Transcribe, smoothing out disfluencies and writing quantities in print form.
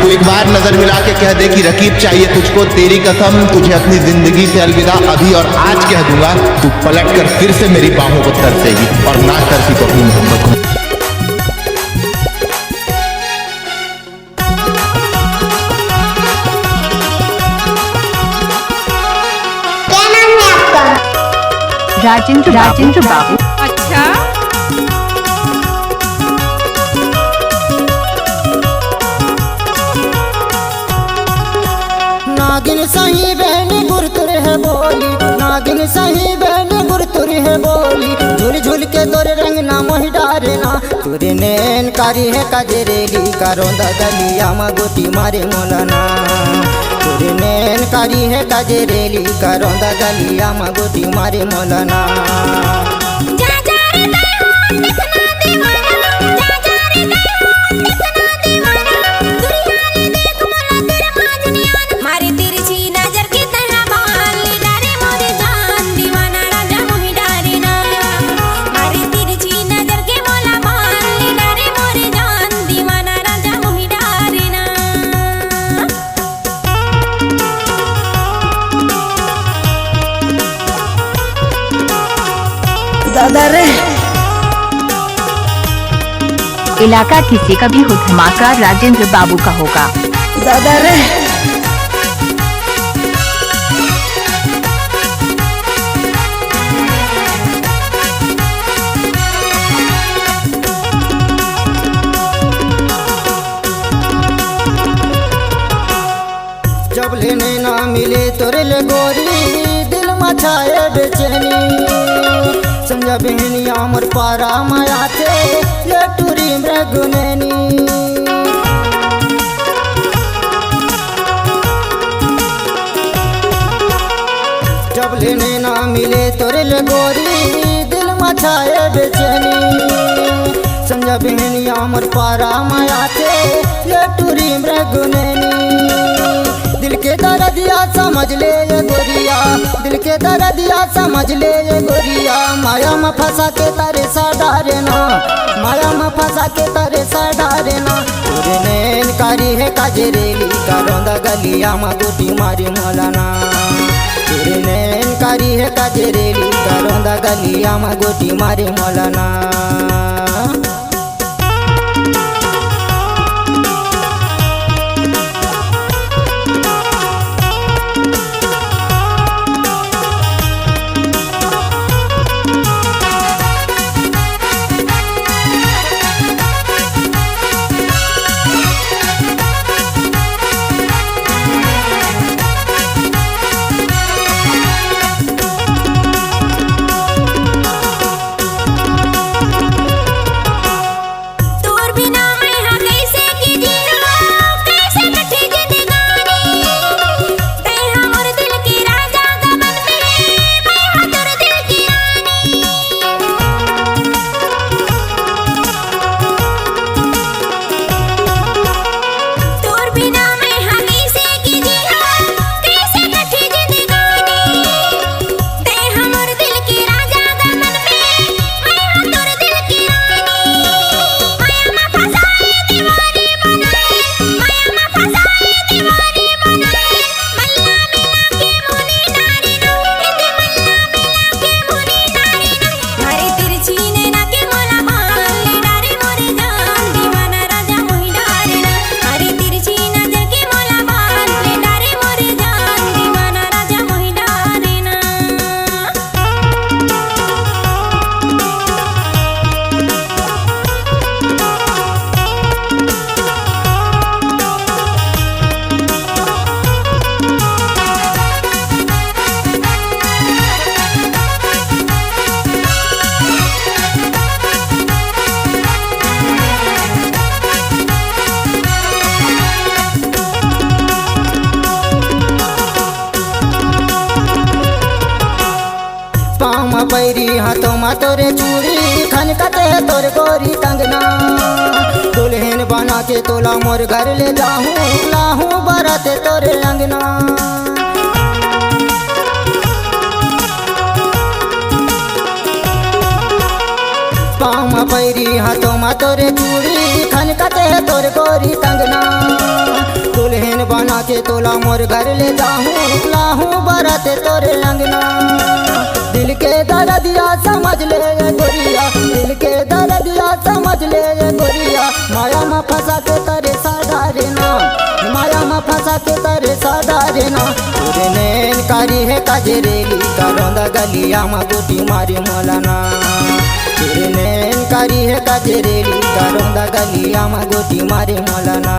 तू एक बार नजर मिला के कह दे कि रकीब चाहिए तुझको, तेरी कसम तुझे अपनी जिंदगी से अलविदा अभी और आज कह दूंगा। तू पलट कर फिर से मेरी बाहों को तरसेगी और ना तरसी तो अपनी मोहब्बत को। राजेंद्र बाबू। अच्छा, नागिन सही बहन गुरतुर है बोली, नागिन सही बहन गुरतुर है बोली। झुल झुल के तोरे रंग ना मोहि डारे ना, तुरे नैन कारी है कजरेली करोंदा गलिया मा गोटी मारे मोलाना। तुरे नैन कारी है कजरेली करोंदा गलिया मा गोटी मारे मोलाना। दादा रे इलाका किसी का भी हो धमाका राजेंद्र बाबू का होगा। दादा रे जब लेने ना मिले तोरे ले गोरी दिल मचाए बेचैनी। समझा बहनिया मोर पारा माया थे ले टूरी मृगुनैनी। जब लेने ना मिले तोरे ले गोरी दिल मचाए बेचैनी। समझा बहनिया मोर पारा माया थे ले टूरी मृगुनैनी। दिल के दर्दिया समझ ले ये गोरिया, दिल के दर्दिया समझ ले ये गोरिया। माया में फंसा के तारे सा डारे ना, माया में फंसा के तारे सा डारे ना। तुरे नैन कारी है कजरेली करोंदा गलिया मा गोटी मारी मोलाना। तुरे नैन कारी है कजरेली करोंदा गलिया मा गोटी मारी मोलाना। पैरी हाथों में तोरे चूड़ी खनकते है तोरे गोरी कंगना। दुल्हन बना के तोला मोर घर ले लाहूं लाहूं बराते तोरे अंगना। पाँव में पैरी हाथों में तोरे चूड़ी खनकते है तोरे गोरी कंगना। चला मोर घर ले जाऊं लाहूं बराते तोरे अंगना। दिल के दर्दिया समझ ले ये गोरिया, दिल के दर्दिया समझ ले ये गोरिया। माया में फंसा के तरे साधारे ना, माया में फंसा के तरे साधारे ना। तोरे नैन कारी है काजरेली करोंदा गलिया में गोटी मारी मोलाना। तेरे नैन कारी है काजरेली करोंदा गलिया में गोटी मारी मोलाना।